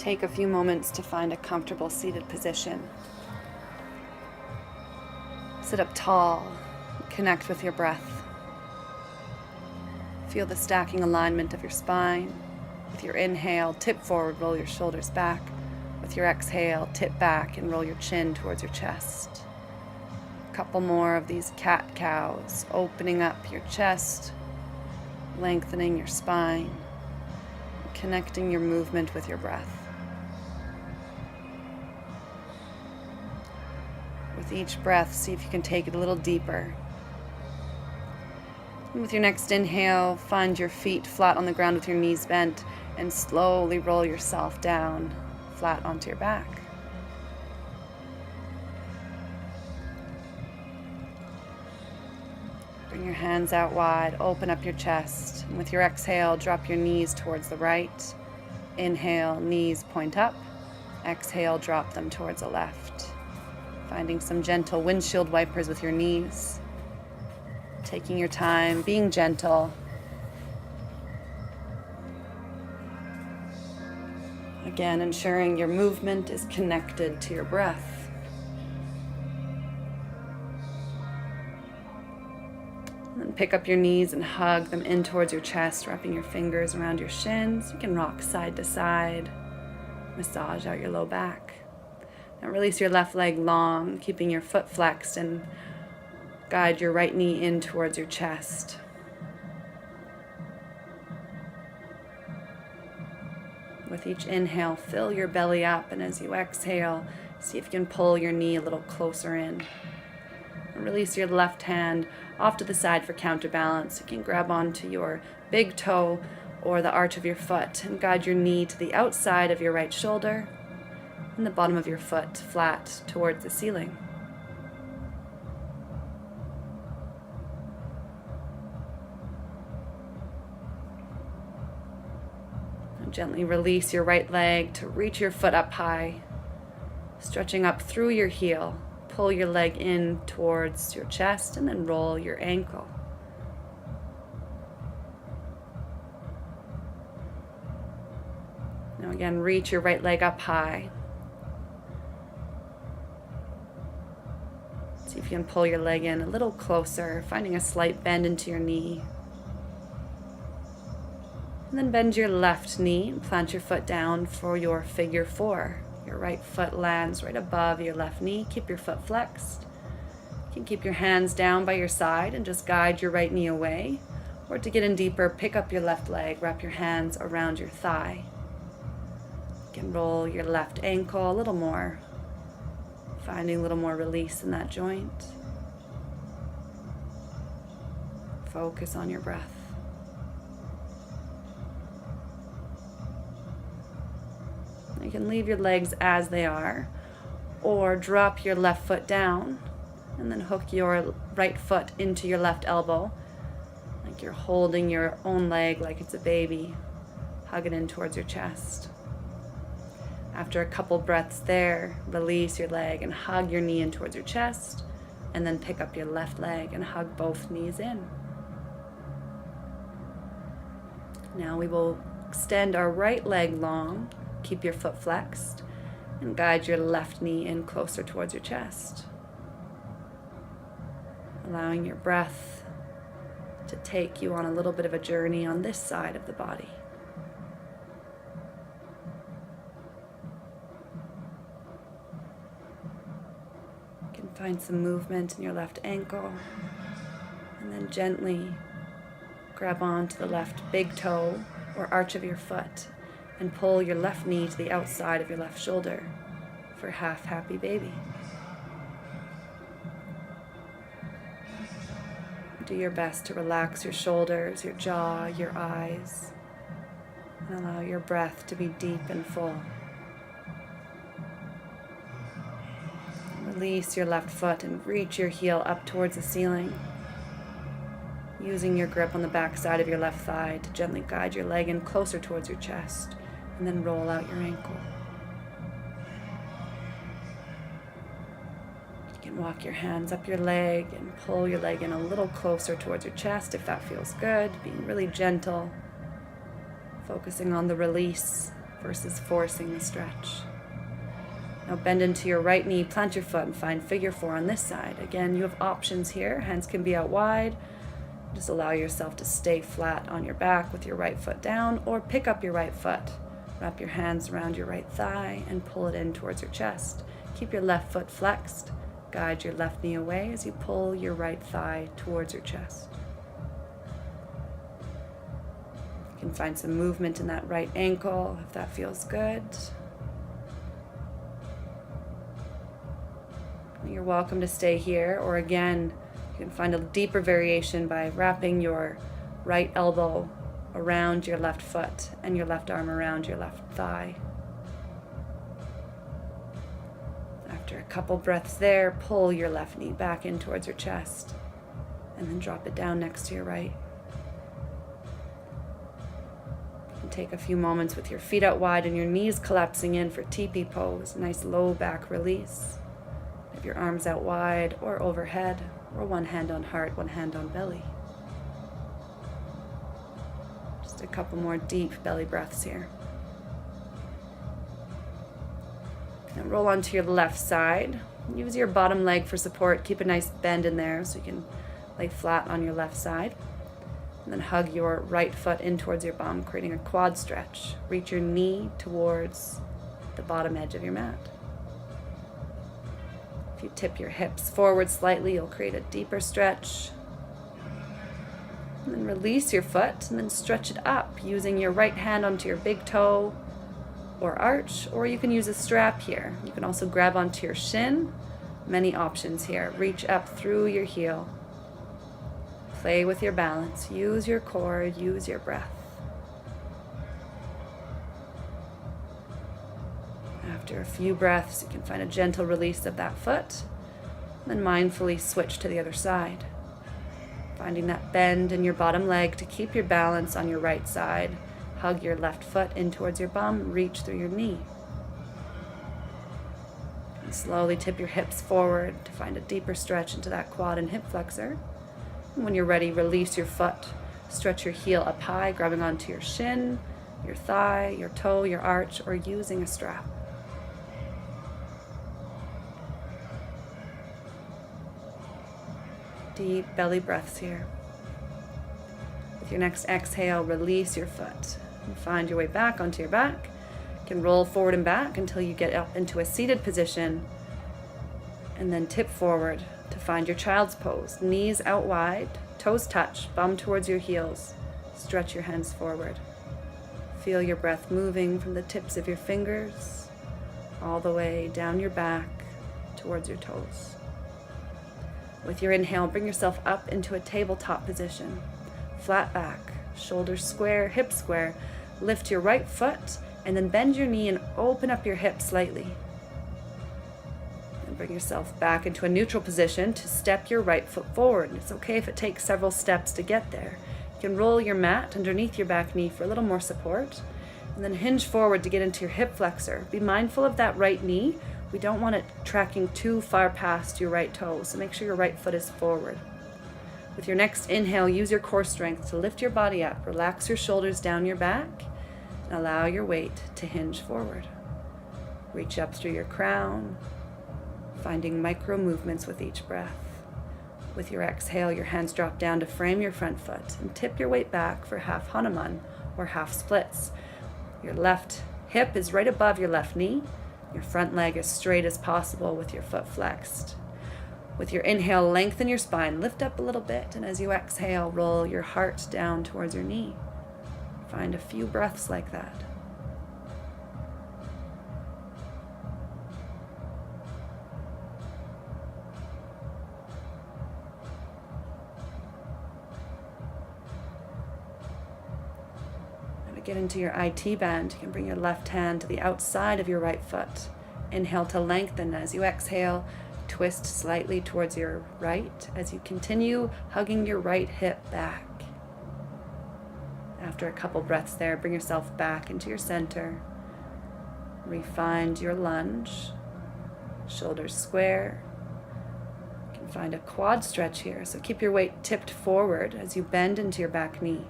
Take a few moments to find a comfortable seated position. Sit up tall, connect with your breath. Feel the stacking alignment of your spine. With your inhale, tip forward, roll your shoulders back. With your exhale, tip back and roll your chin towards your chest. A couple more of these cat-cows, opening up your chest, lengthening your spine, connecting your movement with your breath. With each breath, see if you can take it a little deeper. And with your next inhale, find your feet flat on the ground with your knees bent and slowly roll yourself down, flat onto your back. Bring your hands out wide, open up your chest. And with your exhale, drop your knees towards the right. Inhale, knees point up. Exhale, drop them towards the left. Finding some gentle windshield wipers with your knees. Taking your time, being gentle. Again, ensuring your movement is connected to your breath. And then pick up your knees and hug them in towards your chest, wrapping your fingers around your shins. You can rock side to side, massage out your low back. Now release your left leg long, keeping your foot flexed, and guide your right knee in towards your chest. With each inhale, fill your belly up, and as you exhale, see if you can pull your knee a little closer in. And release your left hand off to the side for counterbalance. You can grab onto your big toe or the arch of your foot and guide your knee to the outside of your right shoulder and the bottom of your foot flat towards the ceiling. Gently release your right leg to reach your foot up high, stretching up through your heel. Pull your leg in towards your chest and then roll your ankle. Now again, reach your right leg up high. See if you can pull your leg in a little closer, finding a slight bend into your knee. And then bend your left knee and plant your foot down for your figure four. Your right foot lands right above your left knee. Keep your foot flexed. You can keep your hands down by your side and just guide your right knee away. Or to get in deeper, pick up your left leg, wrap your hands around your thigh. You can roll your left ankle a little more, finding a little more release in that joint. Focus on your breath. You can leave your legs as they are, or drop your left foot down and then hook your right foot into your left elbow, like you're holding your own leg like it's a baby. Hug it in towards your chest. After a couple breaths there, release your leg and hug your knee in towards your chest, and then pick up your left leg and hug both knees in. Now we will extend our right leg long. Keep your foot flexed and guide your left knee in closer towards your chest. Allowing your breath to take you on a little bit of a journey on this side of the body. You can find some movement in your left ankle and then gently grab onto the left big toe or arch of your foot and pull your left knee to the outside of your left shoulder for half happy baby. Do your best to relax your shoulders, your jaw, your eyes, and allow your breath to be deep and full. Release your left foot and reach your heel up towards the ceiling, using your grip on the back side of your left thigh to gently guide your leg in closer towards your chest. And then roll out your ankle. You can walk your hands up your leg and pull your leg in a little closer towards your chest if that feels good. Being really gentle, focusing on the release versus forcing the stretch. Now bend into your right knee, plant your foot, and find figure 4 on this side. Again, you have options here. Hands can be out wide. Just allow yourself to stay flat on your back with your right foot down, or pick up your right foot. Wrap your hands around your right thigh and pull it in towards your chest. Keep your left foot flexed. Guide your left knee away as you pull your right thigh towards your chest. You can find some movement in that right ankle if that feels good. You're welcome to stay here, or again, you can find a deeper variation by wrapping your right elbow around your left foot and your left arm around your left thigh. After a couple breaths there, pull your left knee back in towards your chest and then drop it down next to your right. And take a few moments with your feet out wide and your knees collapsing in for teepee pose, nice low back release. Have your arms out wide or overhead, or one hand on heart, one hand on belly. Just a couple more deep belly breaths here. Now roll onto your left side. Use your bottom leg for support. Keep a nice bend in there so you can lay flat on your left side. And then hug your right foot in towards your bum, creating a quad stretch. Reach your knee towards the bottom edge of your mat. If you tip your hips forward slightly, you'll create a deeper stretch. And then release your foot and then stretch it up using your right hand onto your big toe or arch, or you can use a strap here. You can also grab onto your shin. Many options here. Reach up through your heel. Play with your balance. Use your core, use your breath. After a few breaths, you can find a gentle release of that foot, then mindfully switch to the other side. Finding that bend in your bottom leg to keep your balance on your right side. Hug your left foot in towards your bum, reach through your knee. And slowly tip your hips forward to find a deeper stretch into that quad and hip flexor. And when you're ready, release your foot. Stretch your heel up high, grabbing onto your shin, your thigh, your toe, your arch, or using a strap. Deep belly breaths here. With your next exhale, release your foot and find your way back onto your back. You can roll forward and back until you get up into a seated position, and then tip forward to find your child's pose. Knees out wide, toes touch, bum towards your heels. Stretch your hands forward. Feel your breath moving from the tips of your fingers all the way down your back towards your toes. With your inhale, bring yourself up into a tabletop position. Flat back, shoulders square, hips square. Lift your right foot and then bend your knee and open up your hips slightly. And bring yourself back into a neutral position to step your right foot forward. It's okay if it takes several steps to get there. You can roll your mat underneath your back knee for a little more support. And then hinge forward to get into your hip flexor. Be mindful of that right knee. We don't want it tracking too far past your right toe, so make sure your right foot is forward. With your next inhale, use your core strength to lift your body up. Relax your shoulders down your back and allow your weight to hinge forward. Reach up through your crown, finding micro movements with each breath. With your exhale, your hands drop down to frame your front foot and tip your weight back for half Hanuman or half splits. Your left hip is right above your left knee. Your front leg as straight as possible with your foot flexed. With your inhale, lengthen your spine, lift up a little bit, and as you exhale, roll your heart down towards your knee. Find a few breaths like that. Get into your IT band. You can bring your left hand to the outside of your right foot. Inhale to lengthen. As you exhale, twist slightly towards your right as you continue hugging your right hip back. After a couple breaths there, bring yourself back into your center. Refind your lunge. Shoulders square. You can find a quad stretch here, so keep your weight tipped forward as you bend into your back knee.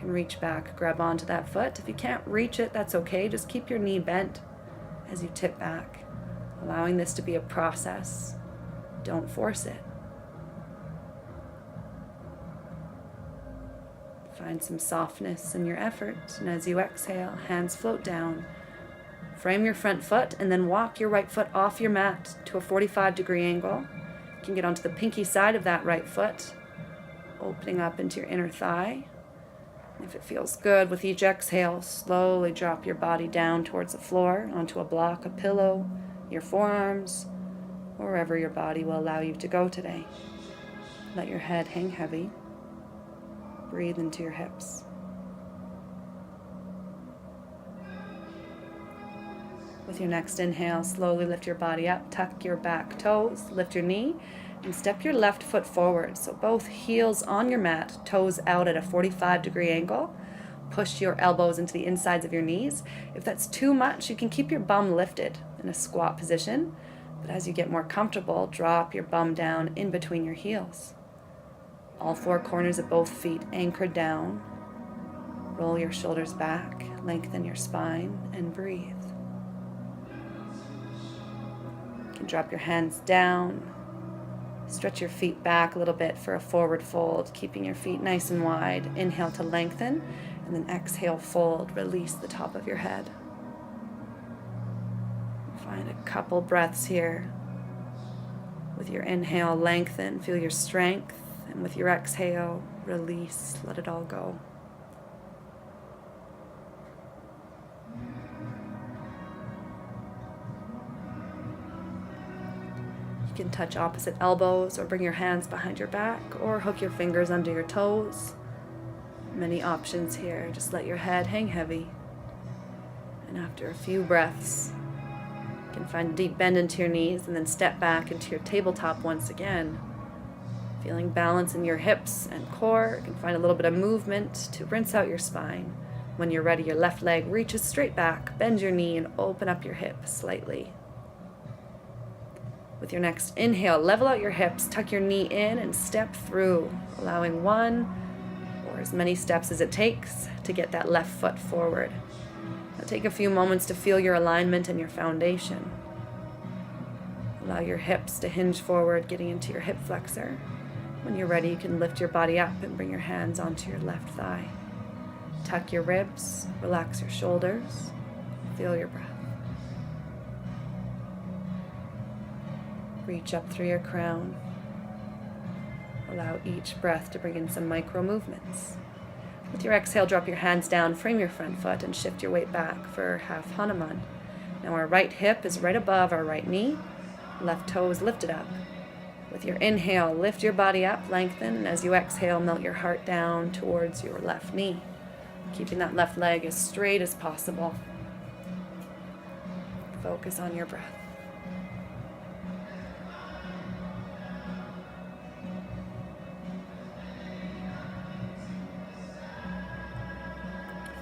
You can reach back, grab onto that foot. If you can't reach it, that's okay. Just keep your knee bent as you tip back, allowing this to be a process. Don't force it. Find some softness in your effort, and as you exhale, hands float down. Frame your front foot and then walk your right foot off your mat to a 45-degree angle. You can get onto the pinky side of that right foot, opening up into your inner thigh. If it feels good, with each exhale, slowly drop your body down towards the floor, onto a block, a pillow, your forearms, or wherever your body will allow you to go today. Let your head hang heavy. Breathe into your hips. With your next inhale, slowly lift your body up, tuck your back toes, lift your knee, and step your left foot forward. So both heels on your mat, toes out at a 45-degree angle. Push your elbows into the insides of your knees. If that's too much, you can keep your bum lifted in a squat position. But as you get more comfortable, drop your bum down in between your heels. All four corners of both feet anchored down. Roll your shoulders back, lengthen your spine, and breathe. You can drop your hands down. Stretch your feet back a little bit for a forward fold, keeping your feet nice and wide. Inhale to lengthen, and then exhale, fold. Release the top of your head. Find a couple breaths here. With your inhale, lengthen, feel your strength. And with your exhale, release, let it all go. You can touch opposite elbows or bring your hands behind your back or hook your fingers under your toes. Many options here. Just let your head hang heavy. And after a few breaths, you can find a deep bend into your knees and then step back into your tabletop once again. Feeling balance in your hips and core. You can find a little bit of movement to rinse out your spine. When you're ready, your left leg reaches straight back. Bend your knee and open up your hip slightly. With your next inhale, level out your hips, tuck your knee in and step through, allowing one or as many steps as it takes to get that left foot forward. Now take a few moments to feel your alignment and your foundation. Allow your hips to hinge forward, getting into your hip flexor. When you're ready, you can lift your body up and bring your hands onto your left thigh. Tuck your ribs, relax your shoulders, feel your breath. Reach up through your crown. Allow each breath to bring in some micro movements. With your exhale, drop your hands down, frame your front foot, and shift your weight back for half Hanuman. Now our right hip is right above our right knee. Left toe is lifted up. With your inhale, lift your body up, lengthen, and as you exhale, melt your heart down towards your left knee, keeping that left leg as straight as possible. Focus on your breath.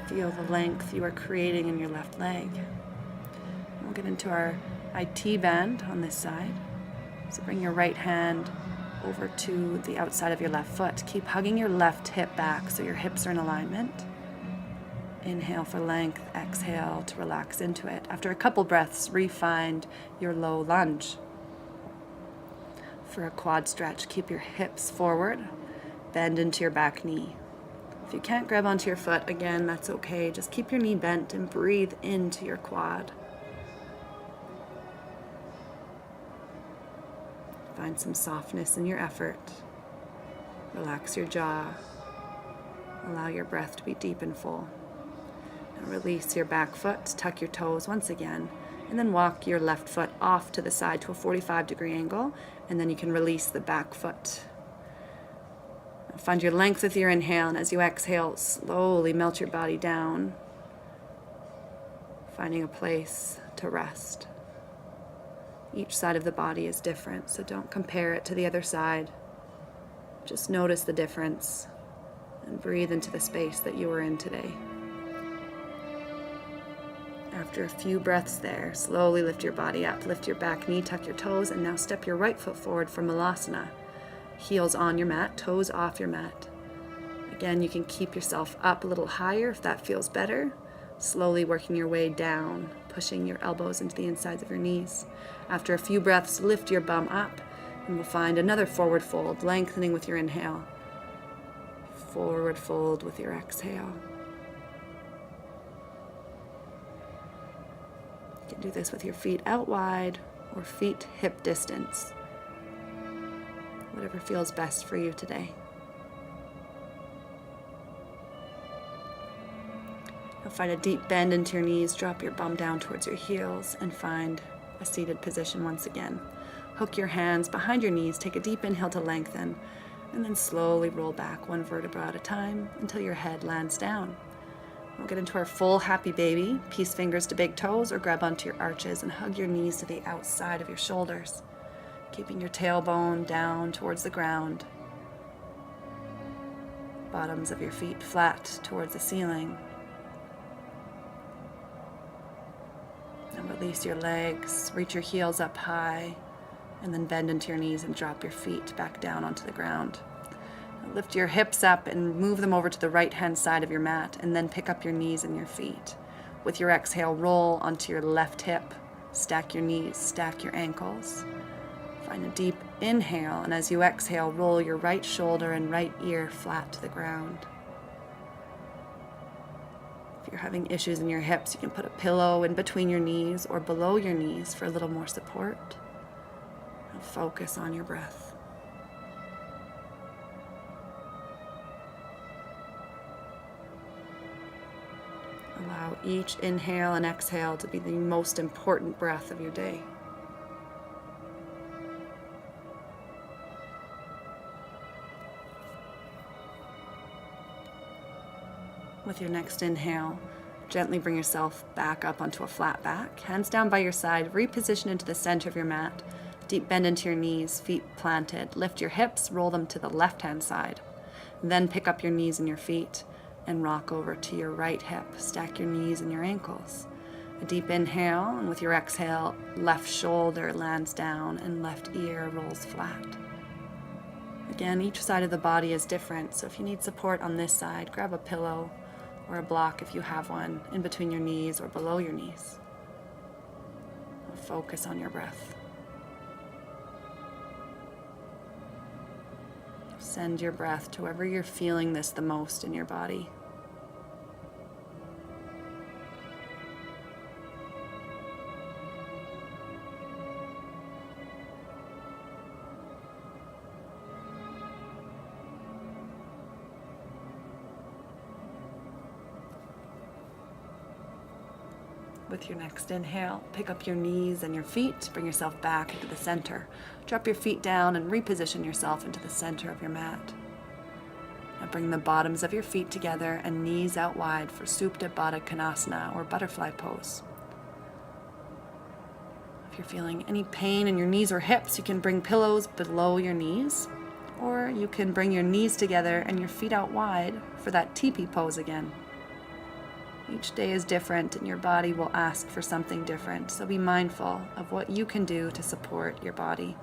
Feel the length you are creating in your left leg. We'll get into our IT band on this side. So bring your right hand over to the outside of your left foot. Keep hugging your left hip back so your hips are in alignment. Inhale for length, exhale to relax into it. After a couple breaths, re-find your low lunge. For a quad stretch, keep your hips forward, bend into your back knee. If you can't grab onto your foot, again, that's okay. Just keep your knee bent and breathe into your quad. Find some softness in your effort. Relax your jaw. Allow your breath to be deep and full. Now release your back foot, tuck your toes once again, and then walk your left foot off to the side to a 45-degree angle, and then you can release the back foot. Now find your length with your inhale, and as you exhale, slowly melt your body down, finding a place to rest. Each side of the body is different, so don't compare it to the other side. Just notice the difference and breathe into the space that you are in today. After a few breaths there, slowly lift your body up, lift your back knee, tuck your toes, and now step your right foot forward for Malasana. Heels on your mat, toes off your mat. Again, you can keep yourself up a little higher if that feels better. Slowly working your way down, pushing your elbows into the insides of your knees. After a few breaths, lift your bum up, and we'll find another forward fold, lengthening with your inhale. Forward fold with your exhale. You can do this with your feet out wide or feet hip distance. Whatever feels best for you today. Now find a deep bend into your knees, drop your bum down towards your heels, and find a seated position once again. Hook your hands behind your knees, take a deep inhale to lengthen, and then slowly roll back one vertebra at a time until your head lands down. We'll get into our full happy baby. Peace fingers to big toes or grab onto your arches and hug your knees to the outside of your shoulders, keeping your tailbone down towards the ground. Bottoms of your feet flat towards the ceiling. Now release your legs, reach your heels up high, and then bend into your knees and drop your feet back down onto the ground. Now lift your hips up and move them over to the right-hand side of your mat, and then pick up your knees and your feet. With your exhale, roll onto your left hip. Stack your knees, stack your ankles. Find a deep inhale, and as you exhale, roll your right shoulder and right ear flat to the ground. If you're having issues in your hips, you can put a pillow in between your knees or below your knees for a little more support. And focus on your breath. Allow each inhale and exhale to be the most important breath of your day. With your next inhale, gently bring yourself back up onto a flat back. Hands down by your side, reposition into the center of your mat. Deep bend into your knees, feet planted. Lift your hips, roll them to the left-hand side. Then pick up your knees and your feet and rock over to your right hip. Stack your knees and your ankles. A deep inhale, and with your exhale, left shoulder lands down and left ear rolls flat. Again, each side of the body is different, so if you need support on this side, grab a pillow or a block if you have one, in between your knees or below your knees. Focus on your breath. Send your breath to wherever you're feeling this the most in your body. With your next inhale, pick up your knees and your feet, bring yourself back into the center. Drop your feet down and reposition yourself into the center of your mat. Now bring the bottoms of your feet together and knees out wide for Supta Baddha Konasana or butterfly pose. If you're feeling any pain in your knees or hips, you can bring pillows below your knees, or you can bring your knees together and your feet out wide for that teepee pose again. Each day is different and your body will ask for something different, so be mindful of what you can do to support your body.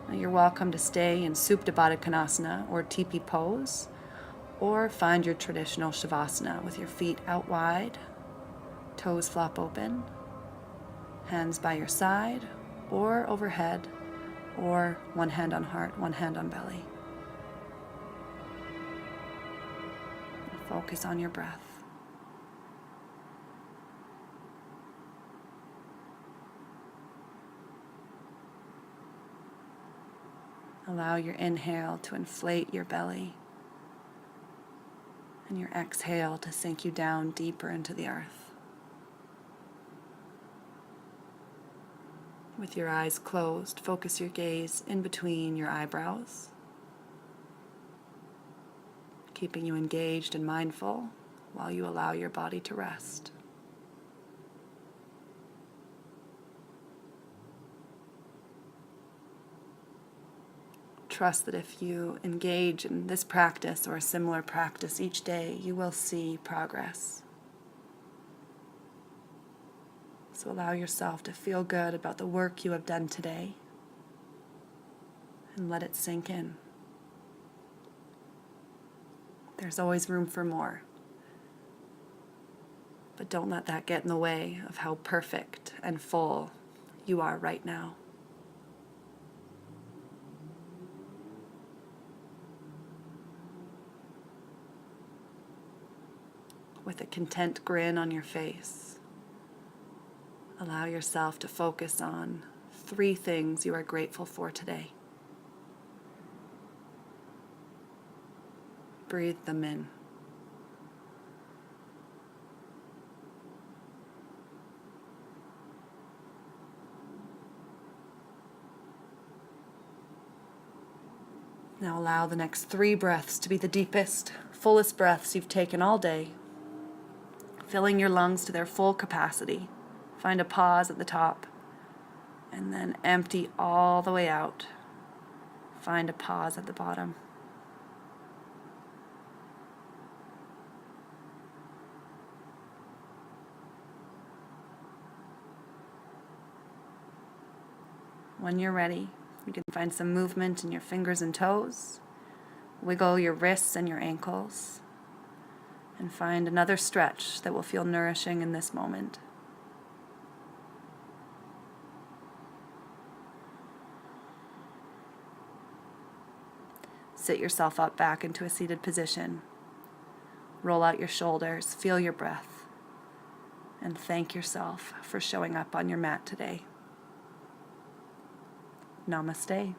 Now you're welcome to stay in Supta Baddha Konasana or teepee pose, or find your traditional Shavasana with your feet out wide, toes flop open, hands by your side or overhead, or one hand on heart, one hand on belly. Focus on your breath. Allow your inhale to inflate your belly and your exhale to sink you down deeper into the earth. With your eyes closed, focus your gaze in between your eyebrows, keeping you engaged and mindful while you allow your body to rest. Trust that if you engage in this practice or a similar practice each day, you will see progress. So allow yourself to feel good about the work you have done today and let it sink in. There's always room for more. But don't let that get in the way of how perfect and full you are right now. With a content grin on your face, allow yourself to focus on 3 things you are grateful for today. Breathe them in. Now allow the next 3 breaths to be the deepest, fullest breaths you've taken all day, filling your lungs to their full capacity. Find a pause at the top, and then empty all the way out. Find a pause at the bottom. When you're ready, you can find some movement in your fingers and toes. Wiggle your wrists and your ankles. And find another stretch that will feel nourishing in this moment. Sit yourself up back into a seated position. Roll out your shoulders, feel your breath, and thank yourself for showing up on your mat today. Namaste.